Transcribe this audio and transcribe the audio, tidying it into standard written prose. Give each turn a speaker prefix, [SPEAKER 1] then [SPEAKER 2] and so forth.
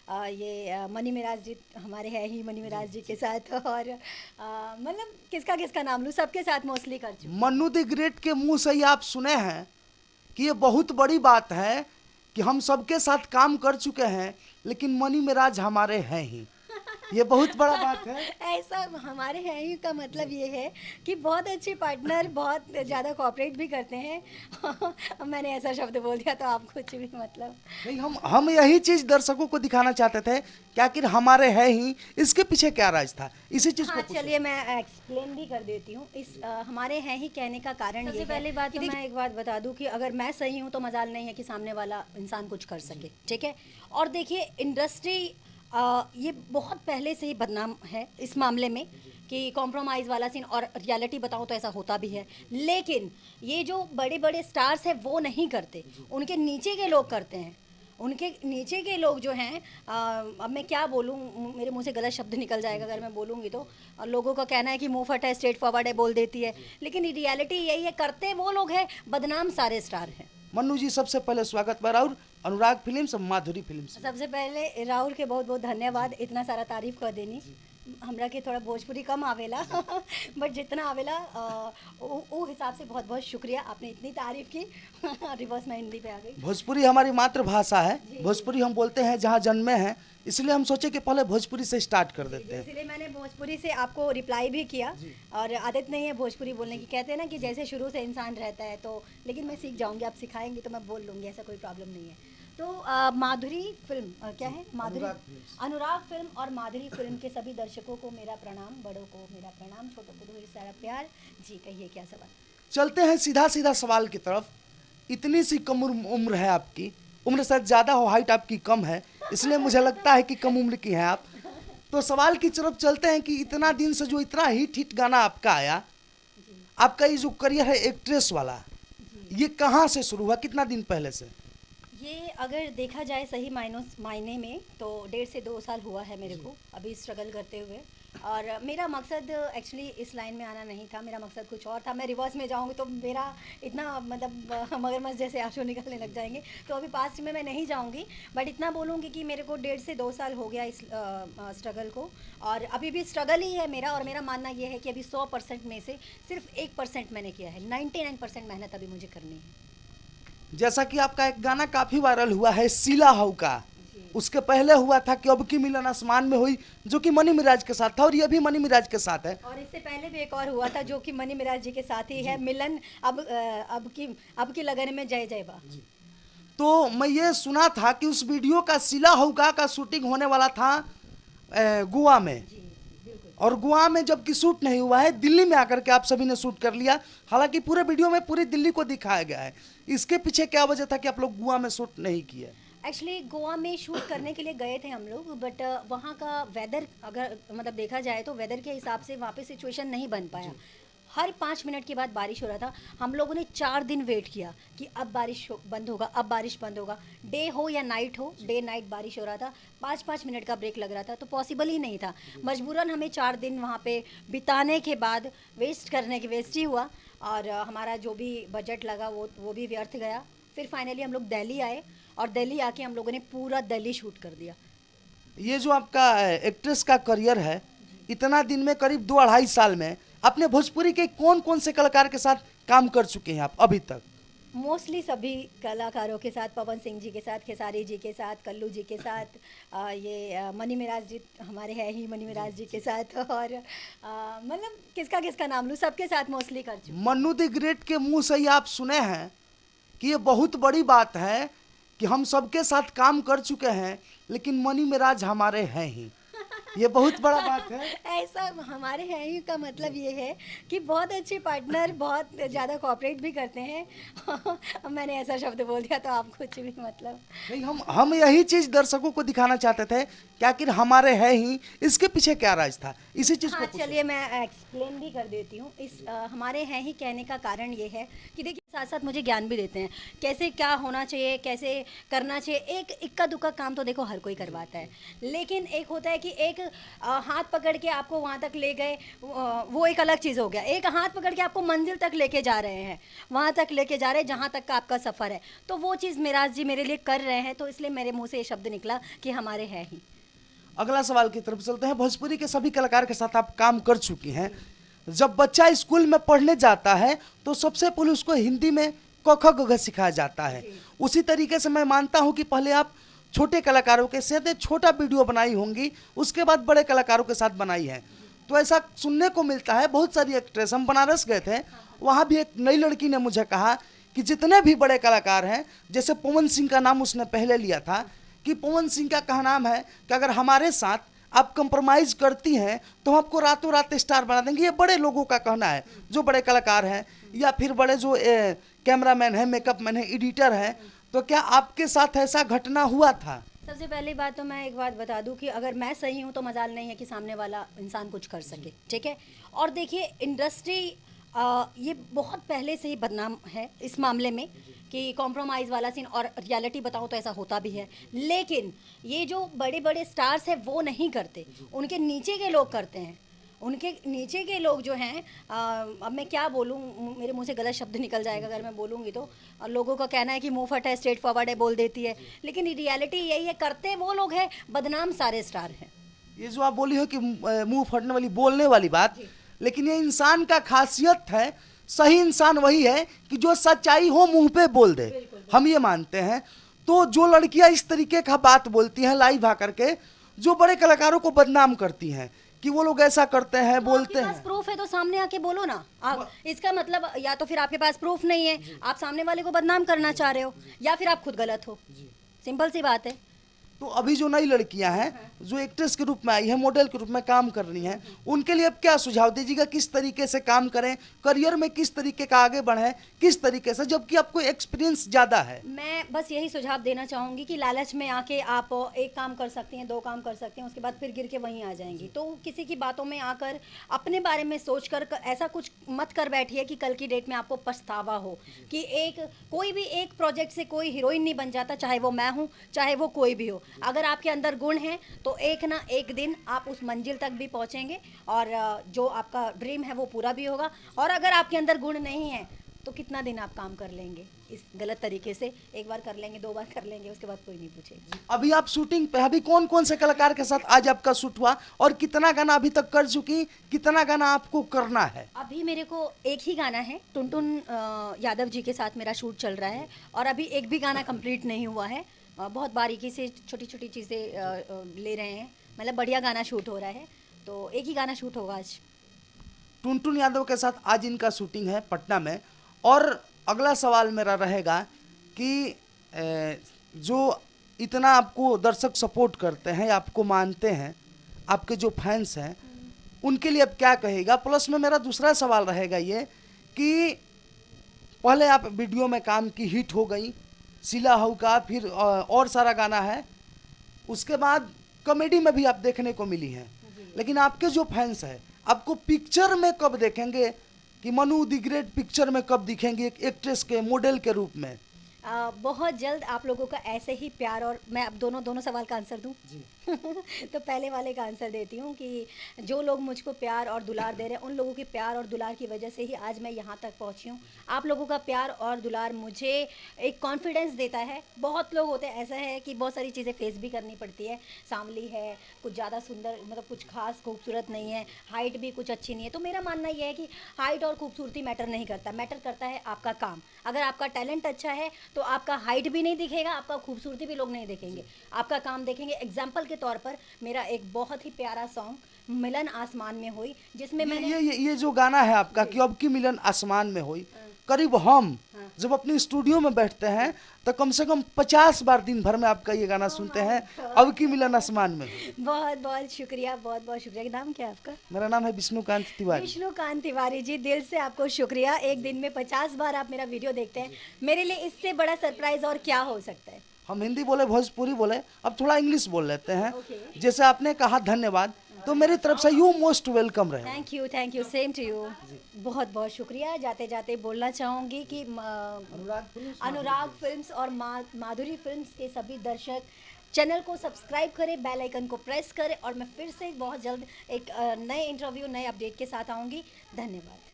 [SPEAKER 1] ये मनी मिराज जी हमारे हैं ही मनी मिराज जी के साथ, और मतलब किसका किसका नाम लूँ, सबके साथ मोस्टली कर चुकी।
[SPEAKER 2] मन्नू द ग्रेट के मुंह से ही आप सुने हैं कि ये बहुत बड़ी बात है कि हम सबके साथ काम कर चुके हैं, लेकिन मनी मिराज हमारे हैं ही। ये बहुत बड़ा बात है।
[SPEAKER 1] ऐसा हमारे हैं ही का मतलब ये है कि बहुत अच्छे पार्टनर, बहुत ज़्यादा कोऑपरेट भी करते हैं। मैंने ऐसा शब्द बोल दिया तो आप कुछ भी मतलब
[SPEAKER 2] नहीं, हम यही चीज दर्शकों को दिखाना चाहते थे कि आखिर हमारे हैं ही, इसके पीछे क्या राज था, इसी चीज
[SPEAKER 1] हाँ
[SPEAKER 2] को पूछो।
[SPEAKER 1] चलिए मैं एक्सप्लेन भी कर देती हूँ। इस हमारे हैं ही कहने का कारण ये है। पहली बात तो मैं एक बात बता दूँ कि अगर मैं सही हूँ तो मजाल नहीं है कि सामने वाला इंसान कुछ कर सके, ठीक है। और देखिए इंडस्ट्री ये बहुत पहले से ही बदनाम है इस मामले में कि कॉम्प्रोमाइज़ वाला सीन, और रियलिटी बताऊँ तो ऐसा होता भी है, लेकिन ये जो बड़े बड़े स्टार्स हैं वो नहीं करते, उनके नीचे के लोग करते हैं। उनके नीचे के लोग जो हैं, अब मैं क्या बोलूँ, मेरे मुंह से गलत शब्द निकल जाएगा अगर मैं बोलूँगी तो। लोगों का कहना है कि मुंह फट है, स्ट्रेट फॉरवर्ड है, बोल देती है, लेकिन रियलिटी यही है, करते वो लोग हैं, बदनाम सारे स्टार हैं।
[SPEAKER 2] मन्नू जी, सबसे पहले स्वागत बा राउर अनुराग फिल्म्स, माधुरी फिल्म्स।
[SPEAKER 1] सबसे पहले राहुल के बहुत बहुत धन्यवाद इतना सारा तारीफ कर देनी। हमरा के थोड़ा भोजपुरी कम आवेला बट जितना आवेला वो हिसाब से बहुत बहुत शुक्रिया, आपने इतनी तारीफ की। रिवर्स में हिंदी पे आ गई।
[SPEAKER 2] भोजपुरी हमारी मातृभाषा है, भोजपुरी हम बोलते हैं जहाँ जन्मे हैं, इसलिए हम सोचे कि पहले भोजपुरी से स्टार्ट कर देते हैं।
[SPEAKER 1] इसलिए मैंने भोजपुरी से आपको रिप्लाई भी किया, और आदत नहीं है भोजपुरी बोलने की, कहते हैं ना कि जैसे शुरू से इंसान रहता है तो, लेकिन मैं सीख जाऊंगी, आप सिखाएंगे तो मैं बोल लूँगी, ऐसा कोई प्रॉब्लम नहीं है। तो माधुरी फिल्म क्या है, माधुरी अनुराग फिल्म और माधुरी फिल्म के सभी दर्शकों को मेरा प्रणाम, बड़ों को मेरा प्रणाम, छोटों को ढेर सारा प्यार। जी कहिए क्या सवाल।
[SPEAKER 2] चलते हैं सीधा सीधा सवाल की तरफ। इतनी सी कम उम्र है आपकी, उम्र शायद ज़्यादा हो, हाइट आपकी कम है, इसलिए मुझे लगता है कि कम उम्र की हैं आप। तो सवाल की तरफ चलते हैं कि इतना दिन से जो इतना हिट हिट गाना आपका आया, आपका ये जो करियर है एक्ट्रेस वाला, ये कहाँ से शुरू हुआ, कितना दिन पहले से?
[SPEAKER 1] ये अगर देखा जाए सही मायने में तो 1.5 से 2 साल हुआ है मेरे को अभी स्ट्रगल करते हुए। और मेरा मकसद एक्चुअली इस लाइन में आना नहीं था, मेरा मकसद कुछ और था। मैं रिवर्स में जाऊंगी तो मेरा इतना मतलब मगरमच्छ जैसे आंसू निकलने लग जाएंगे, तो अभी पास्ट में मैं नहीं जाऊंगी, बट इतना बोलूँगी कि मेरे को 1.5 से 2 साल हो गया इस स्ट्रगल को, और अभी भी स्ट्रगल ही है मेरा। और मेरा मानना ये है कि अभी 100% में से सिर्फ 1% मैंने किया है, 99% मेहनत अभी मुझे करनी है।
[SPEAKER 2] जैसा कि आपका एक गाना काफी वायरल हुआ है सीला हाउ का, उसके पहले हुआ था कि अब की मिलन आसमान में हुई, जो कि मनी मिराज के साथ था, और ये भी मनी मिराज के साथ है।
[SPEAKER 1] और इससे पहले भी एक और हुआ था जो कि मनी मिराज जी के साथ ही है, मिलन अब की लगन में जय जय बा।
[SPEAKER 2] तो मैं ये सुना था कि उस वीडियो का सीला हौका का शूटिंग होने वाला था गोवा में, और गोवा में जबकि शूट नहीं हुआ है, दिल्ली में आकर के आप सभी ने शूट कर लिया। हालांकि पूरे वीडियो में पूरी दिल्ली को दिखाया गया है, इसके पीछे क्या वजह था कि आप लोग गोवा में शूट नहीं किए?
[SPEAKER 1] एक्चुअली गोवा में शूट करने के लिए गए थे हम लोग, बट वहाँ का वेदर अगर मतलब देखा जाए तो वेदर के हिसाब से वहाँ पे सिचुएशन नहीं बन पाया। हर 5 मिनट के बाद बारिश हो रहा था। हम लोगों ने 4 दिन वेट किया कि अब बारिश बंद होगा, अब बारिश बंद होगा, डे हो या नाइट हो, डे नाइट बारिश हो रहा था। 5-5 मिनट का ब्रेक लग रहा था, तो पॉसिबल ही नहीं था। मजबूरन हमें 4 दिन वहाँ पे बिताने के बाद वेस्ट ही हुआ, और हमारा जो भी बजट लगा वो भी व्यर्थ गया। फिर फाइनली हम लोग दिल्ली आए, और दिल्ली आके हम लोगों ने पूरा दिल्ली शूट कर दिया।
[SPEAKER 2] ये जो आपका एक्ट्रेस का करियर है, इतना दिन में करीब 2-2.5 साल में अपने भोजपुरी के कौन कौन से कलाकार के साथ काम कर चुके हैं आप अभी तक?
[SPEAKER 1] मोस्टली सभी कलाकारों के साथ, पवन सिंह जी के साथ, खेसारी जी के साथ, कल्लू जी के साथ, ये मनी मिराज जी हमारे हैं ही मनी मिराज जी के साथ, और मतलब किसका किसका नाम लूँ, सबके साथ मोस्टली कर चुकी।
[SPEAKER 2] मन्नू द ग्रेट के मुंह से ही आप सुने हैं कि ये बहुत बड़ी बात है कि हम सबके साथ काम कर चुके हैं, लेकिन मनी मिराज हमारे हैं ही। ये बहुत बड़ा बात है।
[SPEAKER 1] ऐसा हमारे हैं ही का मतलब ये है कि बहुत अच्छे पार्टनर, बहुत ज़्यादा कोऑपरेट भी करते हैं। मैंने ऐसा शब्द बोल दिया तो आप कुछ भी मतलब
[SPEAKER 2] नहीं, हम यही चीज दर्शकों को दिखाना चाहते थे कि आखिर हमारे हैं ही, इसके पीछे क्या राज था, इसी चीज
[SPEAKER 1] हाँ
[SPEAKER 2] को
[SPEAKER 1] चलिए मैं एक्सप्लेन भी कर देती हूँ। इस हमारे हैं ही कहने का कारण ये है कि देखिए साथ साथ मुझे ज्ञान भी देते हैं कैसे क्या होना चाहिए, कैसे करना चाहिए। एक इक्का दुक्का काम तो देखो हर कोई करवाता है, लेकिन एक होता है कि एक हाथ पकड़ के आपको वहाँ तक ले गए, वो एक अलग चीज़ हो गया। एक हाथ पकड़ के आपको मंजिल तक लेके जा रहे हैं, वहाँ तक लेके जा रहे हैं जहाँ तक का आपका सफ़र है, तो वो चीज़ मिराज जी मेरे लिए कर रहे हैं, तो इसलिए मेरे मुँह से ये शब्द निकला कि हमारे है ही।
[SPEAKER 2] अगला सवाल की तरफ चलते हैं। भोजपुरी के सभी कलाकार के साथ आप काम कर चुकी हैं। जब बच्चा स्कूल में पढ़ने जाता है तो सबसे पहले उसको हिंदी में क ख ग घ सिखाया जाता है। उसी तरीके से मैं मानता हूं कि पहले आप छोटे कलाकारों के साथ एक छोटा वीडियो बनाई होंगी, उसके बाद बड़े कलाकारों के साथ बनाई है। तो ऐसा सुनने को मिलता है। बहुत सारी एक्ट्रेस, हम बनारस गए थे, वहाँ भी एक नई लड़की ने मुझे कहा कि जितने भी बड़े कलाकार हैं, जैसे पवन सिंह का नाम उसने पहले लिया था, कि पवन सिंह का कहना है कि अगर हमारे साथ आप कंप्रोमाइज करती हैं तो हम आपको रातों रात स्टार बना देंगे। ये बड़े लोगों का कहना है, जो बड़े कलाकार हैं या फिर बड़े जो कैमरामैन हैं, मेकअप मैन हैं, एडिटर हैं। तो क्या आपके साथ ऐसा घटना हुआ था?
[SPEAKER 1] सबसे पहली बात तो मैं एक बात बता दूं कि अगर मैं सही हूं तो मजाल नहीं है कि सामने वाला इंसान कुछ कर सके, ठीक है। और देखिए इंडस्ट्री ये बहुत पहले से ही बदनाम है इस मामले में कि कॉम्प्रोमाइज़ वाला सीन, और रियलिटी बताऊं तो ऐसा होता भी है। लेकिन ये जो बड़े बड़े स्टार्स हैं वो नहीं करते, उनके नीचे के लोग करते हैं। उनके नीचे के लोग जो हैं, अब मैं क्या बोलूं, मेरे मुंह से गलत शब्द निकल जाएगा अगर मैं बोलूँगी तो। लोगों का कहना है कि मुंह फट है, स्ट्रेट फॉरवर्ड है, बोल देती है, लेकिन रियलिटी यही है, करते वो लोग हैं, बदनाम सारे स्टार हैं।
[SPEAKER 2] ये जो आप बोली हो कि मुंह फटने वाली, बोलने वाली बात, लेकिन ये इंसान का खासियत है। सही इंसान वही है कि जो सच्चाई हो मुंह पे बोल दे, हम ये मानते हैं। तो जो लड़कियां इस तरीके का बात बोलती हैं लाइव आकर के, जो बड़े कलाकारों को बदनाम करती हैं कि वो लोग ऐसा करते हैं, बोलते हैं,
[SPEAKER 1] प्रूफ है तो सामने आके बोलो ना आप। इसका मतलब या तो फिर आपके पास प्रूफ नहीं है, आप सामने वाले को बदनाम करना चाह रहे हो, या फिर आप खुद गलत हो। सिंपल सी बात है।
[SPEAKER 2] तो अभी जो नई लड़कियां हैं, जो एक्ट्रेस के रूप में आई है, मॉडल के रूप में काम कर रही हैं, उनके लिए अब क्या सुझाव दीजिएगा? किस तरीके से काम करें, करियर में किस तरीके का आगे बढ़ें, किस तरीके से, जबकि आपको एक्सपीरियंस ज़्यादा है?
[SPEAKER 1] मैं बस यही सुझाव देना चाहूँगी कि लालच में आके आप एक काम कर सकती हैं, दो काम कर सकते हैं, उसके बाद फिर गिर के वहीं आ जाएंगी। तो किसी की बातों में आकर अपने बारे में सोच कर ऐसा कुछ मत कर बैठिए कि कल की डेट में आपको पछतावा हो कि कोई भी एक प्रोजेक्ट से कोई हीरोइन नहीं बन जाता, चाहे वो मैं हूँ, चाहे वो कोई भी हो। अगर आपके अंदर गुण हैं तो एक ना एक दिन आप उस मंजिल तक भी पहुंचेंगे, और जो आपका ड्रीम है वो पूरा भी होगा। और अगर आपके अंदर गुण नहीं है तो कितना दिन आप काम कर लेंगे इस गलत तरीके से? एक बार कर लेंगे, दो बार कर लेंगे, उसके बाद कोई नहीं पूछेगा।
[SPEAKER 2] अभी आप शूटिंग पे, अभी कौन कौन से कलाकार के साथ आज आपका शूट हुआ, और कितना गाना अभी तक कर चुकी, कितना गाना आपको करना है?
[SPEAKER 1] अभी मेरे को एक ही गाना है, टुनटुन यादव जी के साथ मेरा शूट चल रहा है, और अभी एक भी गाना कंप्लीट नहीं हुआ है। बहुत बारीकी से छोटी छोटी चीज़ें ले रहे हैं, मतलब बढ़िया गाना शूट हो रहा है, तो एक ही गाना शूट होगा आज।
[SPEAKER 2] टुनटुन यादव के साथ आज इनका शूटिंग है पटना में। और अगला सवाल मेरा रहेगा कि जो इतना आपको दर्शक सपोर्ट करते हैं, आपको मानते हैं, आपके जो फैंस हैं, उनके लिए अब क्या कहेगा? प्लस में मेरा दूसरा सवाल रहेगा ये कि पहले आप वीडियो में काम की, हिट हो गई, सिला हऊ का, फिर और सारा गाना है, उसके बाद कॉमेडी में भी आप देखने को मिली हैं, लेकिन आपके जो फैंस हैं आपको पिक्चर में कब देखेंगे, कि मनु द ग्रेट पिक्चर में कब दिखेंगे एक एक्ट्रेस के, मॉडल के रूप में?
[SPEAKER 1] बहुत जल्द आप लोगों का ऐसे ही प्यार। और मैं अब दोनों सवाल का आंसर दूं जी। तो पहले वाले का आंसर देती हूँ कि जो लोग मुझको प्यार और दुलार दे रहे हैं, उन लोगों के प्यार और दुलार की वजह से ही आज मैं यहाँ तक पहुँची हूँ। आप लोगों का प्यार और दुलार मुझे एक कॉन्फिडेंस देता है। बहुत लोग होते हैं, ऐसा है कि बहुत सारी चीज़ें फेस भी करनी पड़ती है, सांवली है, कुछ ज़्यादा सुंदर, मतलब कुछ खास खूबसूरत नहीं है, हाइट भी कुछ अच्छी नहीं है। तो मेरा मानना यह है कि हाइट और खूबसूरती मैटर नहीं करता, मैटर करता है आपका काम। अगर आपका टैलेंट अच्छा है तो आपका हाइट भी नहीं दिखेगा, आपका खूबसूरती भी लोग नहीं देखेंगे, आपका काम देखेंगे। एग्जाम्पल के तौर पर मेरा एक बहुत ही प्यारा सॉन्ग मिलन आसमान में हुई, जिसमें मैंने
[SPEAKER 2] ये जो गाना है आपका कि अब की मिलन आसमान में हुई, करीब हम जब अपने स्टूडियो में बैठते हैं तो कम से कम 50 बार दिन भर में आपका ये गाना सुनते हैं, अब की मिलन आसमान में।
[SPEAKER 1] बहुत बहुत शुक्रिया, बहुत बहुत शुक्रिया। नाम क्या है आपका?
[SPEAKER 2] मेरा नाम है विष्णुकांत तिवारी।
[SPEAKER 1] विष्णुकांत तिवारी जी, दिल से आपको शुक्रिया। एक दिन में 50 बार आप मेरा वीडियो देखते हैं, मेरे लिए इससे बड़ा सरप्राइज और क्या हो सकता है।
[SPEAKER 2] हम हिंदी बोले, भोजपुरी बोले, अब थोड़ा इंग्लिश बोल लेते हैं। जैसे आपने कहा धन्यवाद, तो मेरी तरफ से यू मोस्ट वेलकम रहे।
[SPEAKER 1] Thank you same to you. बहुत बहुत शुक्रिया। जाते जाते बोलना चाहूँगी कि अनुराग फिल्म्स और माधुरी फिल्म्स के सभी दर्शक चैनल को सब्सक्राइब करें, बेल आइकन को प्रेस करें और मैं फिर से बहुत जल्द एक नए इंटरव्यू नए अपडेट के साथ आऊँगी। धन्यवाद।